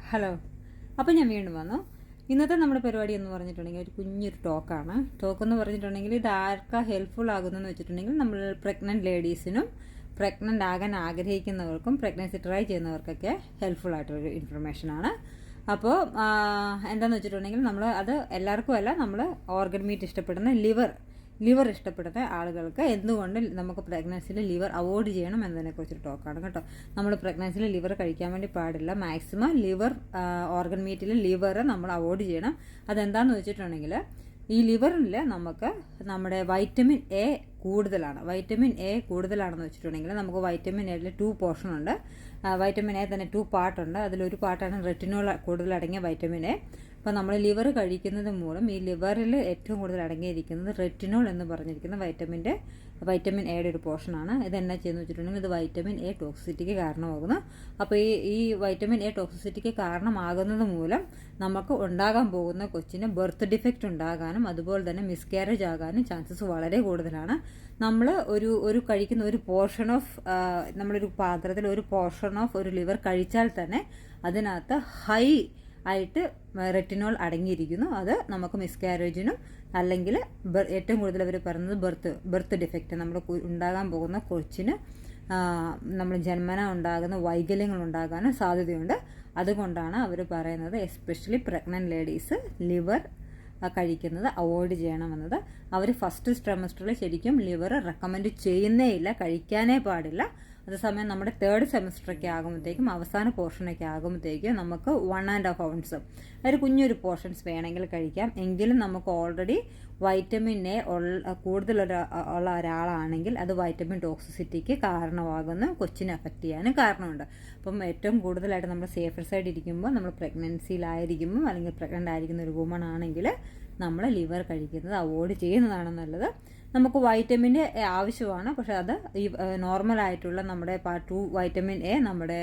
Hello. അപ്പോൾ ഞാൻ വീണ്ടും വന്നു. ഇന്നത്തെ നമ്മുടെ പരിപാടി എന്ന് പറഞ്ഞിട്ടുണ്ടെങ്കിൽ ഒരു കുഞ്ഞൊരു ടോക്കാണ്. ടോക്കെന്ന് പറഞ്ഞിട്ടുണ്ടെങ്കിൽ ഇത് ആർക്കാ ഹെൽപ്ഫുൾ ആകുന്നതെന്ന് വെച്ചിട്ടുണ്ടെങ്കിൽ നമ്മൾ പ്രഗ്നൻറ്റ് ലേഡീസിനും പ്രഗ്നൻ്റ് ആകാൻ ആഗ്രഹിക്കുന്നവർക്കും പ്രഗ്നൻസി ട്രൈ ചെയ്യുന്നവർക്കൊക്കെ ഹെൽപ്ഫുൾ ആയിട്ടൊരു ഇൻഫർമേഷനാണ്. അപ്പോൾ എന്താണെന്ന് വെച്ചിട്ടുണ്ടെങ്കിൽ നമ്മൾ അത് എല്ലാവർക്കും അല്ല, നമ്മൾ ഓർഗൻ മീറ്റ് ഇഷ്ടപ്പെടുന്ന ലിവർ ഇഷ്ടപ്പെടുന്ന ആളുകൾക്ക് എന്തുകൊണ്ട് നമുക്ക് പ്രഗ്നൻസിയിൽ ലിവർ അവോയ്ഡ് ചെയ്യണം എന്നതിനെക്കുറിച്ചൊരു ടോക്കാണ് കേട്ടോ. നമ്മൾ പ്രഗ്നൻസിയിൽ ലിവർ കഴിക്കാൻ വേണ്ടി പാടില്ല. മാക്സിമം ഓർഗൻ മീറ്റിൽ ലിവർ നമ്മൾ അവോയ്ഡ് ചെയ്യണം. അതെന്താണെന്ന് വെച്ചിട്ടുണ്ടെങ്കിൽ ഈ ലിവറിൽ നമുക്ക് നമ്മുടെ വൈറ്റമിൻ എ കൂടുതലാണ്. വൈറ്റമിൻ എ കൂടുതലാണെന്ന് വെച്ചിട്ടുണ്ടെങ്കിൽ നമുക്ക് വൈറ്റമിൻ എയിൽ 2 പോർഷൻ ഉണ്ട്. വൈറ്റമിൻ എ തന്നെ 2 പാർട്ടുണ്ട്. അതിലൊരു പാർട്ടാണ് റെറ്റിനോൾ കൂടുതലടങ്ങിയ വൈറ്റമിൻ എ. അപ്പോൾ നമ്മൾ ലിവർ കഴിക്കുന്നത് മൂലം ഈ ലിവറിൽ ഏറ്റവും കൂടുതൽ അടങ്ങിയിരിക്കുന്നത് റെറ്റിനോൾ എന്ന് പറഞ്ഞിരിക്കുന്ന വൈറ്റമിൻ എയുടെ ഒരു പോർഷനാണ്. ഇതെന്നാ ചെയ്യുന്നത് വെച്ചിട്ടുണ്ടെങ്കിൽ ഇത് വൈറ്റമിൻ എ ടോക്സിസിറ്റിക്ക് കാരണമാകുന്നു. അപ്പോൾ ഈ വൈറ്റമിൻ എ ടോക്സിസിറ്റിക്ക് കാരണമാകുന്നത് മൂലം നമുക്ക് ഉണ്ടാകാൻ പോകുന്ന കൊച്ചിന് ബർത്ത് ഡിഫക്റ്റ് ഉണ്ടാകാനും അതുപോലെ തന്നെ മിസ്കാരേജ് ആകാനും ചാൻസസ് വളരെ കൂടുതലാണ്. നമ്മൾ ഒരു കഴിക്കുന്ന ഒരു പോർഷൻ ഓഫ് നമ്മളൊരു പാത്രത്തിൽ ഒരു പോർഷൻ ഓഫ് ഒരു ലിവർ കഴിച്ചാൽ തന്നെ അതിനകത്ത് ഹൈ ആയിട്ട് റെറ്റിനോൾ അടങ്ങിയിരിക്കുന്നു. അത് നമുക്ക് മിസ്കാരേജിനും അല്ലെങ്കിൽ ഏറ്റവും കൂടുതൽ അവർ പറയുന്നത് ബർത്ത് ഡിഫക്റ്റ് നമ്മൾ ഉണ്ടാകാൻ പോകുന്ന കൊച്ചിന് നമ്മൾ ജന്മന ഉണ്ടാകുന്ന വൈകല്യങ്ങൾ ഉണ്ടാകാനും സാധ്യതയുണ്ട്. അതുകൊണ്ടാണ് അവർ പറയുന്നത് എസ്പെഷ്യലി പ്രഗ്നൻറ്റ് ലേഡീസ് ലിവർ കഴിക്കുന്നത് അവോയ്ഡ് ചെയ്യണമെന്നത്. അവർ ഫസ്റ്റ് ട്രൈമസ്റ്ററിൽ ശരിക്കും ലിവർ റെക്കമെൻഡ് ചെയ്യുന്നേ ഇല്ല, കഴിക്കാനേ പാടില്ല. അതേസമയം നമ്മുടെ 3rd സെമസ്റ്ററൊക്കെ ആകുമ്പോഴത്തേക്കും അവസാന പോർഷനൊക്കെ ആകുമ്പോഴത്തേക്കും നമുക്ക് 1.5 ounce ഒരു കുഞ്ഞൊരു പോർഷൻസ് വേണമെങ്കിൽ കഴിക്കാം. എങ്കിലും നമുക്ക് ഓൾറെഡി വൈറ്റമിൻ എ കൂടുതൽ ഉള്ള ഒരാളാണെങ്കിൽ അത് വൈറ്റമിൻ ടോക്സിസിറ്റിക്ക് കാരണമാകുന്നു, കൊച്ചിനെ അഫക്റ്റ് ചെയ്യാനും കാരണമുണ്ട്. അപ്പം ഏറ്റവും കൂടുതലായിട്ട് നമ്മൾ സേഫർ സൈഡ് ഇരിക്കുമ്പോൾ നമ്മൾ പ്രഗ്നൻസിയിലായിരിക്കുമ്പോൾ അല്ലെങ്കിൽ പ്രഗ്നൻ്റ് ആയിരിക്കുന്ന ഒരു വുമൺ ആണെങ്കിൽ നമ്മൾ ലിവർ കഴിക്കുന്നത് അവോയ്ഡ് ചെയ്യുന്നതാണ് നല്ലത്. നമുക്ക് വൈറ്റമിൻ എ ആവശ്യമാണ്, പക്ഷെ അത് ഈ നോർമലായിട്ടുള്ള നമ്മുടെ പാർട്ട് 2 വൈറ്റമിൻ എ നമ്മുടെ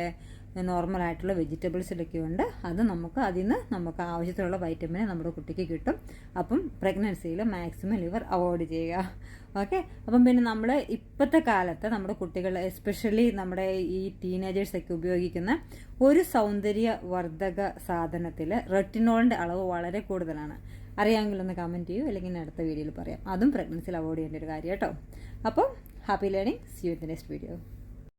നോർമലായിട്ടുള്ള വെജിറ്റബിൾസിലൊക്കെ ഉണ്ട്. അത് അതിൽ നിന്ന് നമുക്ക് ആവശ്യത്തിലുള്ള വൈറ്റമിൻ നമ്മുടെ കുട്ടിക്ക് കിട്ടും. അപ്പം പ്രഗ്നൻസിയിൽ മാക്സിമം ലിവർ അവോയ്ഡ് ചെയ്യുക. ഓക്കെ. അപ്പം പിന്നെ നമ്മൾ ഇപ്പോഴത്തെ കാലത്ത് നമ്മുടെ കുട്ടികൾ എസ്പെഷ്യലി നമ്മുടെ ഈ ടീനേജേഴ്സൊക്കെ ഉപയോഗിക്കുന്ന ഒരു സൗന്ദര്യവർദ്ധക സാധനത്തിൽ റെറ്റിനോളിൻ്റെ അളവ് വളരെ കൂടുതലാണ്. അറിയാമെങ്കിൽ ഒന്ന് കമൻറ്റ് ചെയ്യൂ, അല്ലെങ്കിൽ അടുത്ത വീഡിയോയിൽ പറയാം. അതും പ്രഗ്നൻസിയിൽ അവോയ്ഡ് ചെയ്യേണ്ട ഒരു കാര്യം കേട്ടോ. അപ്പോൾ happy learning. See you in the next video.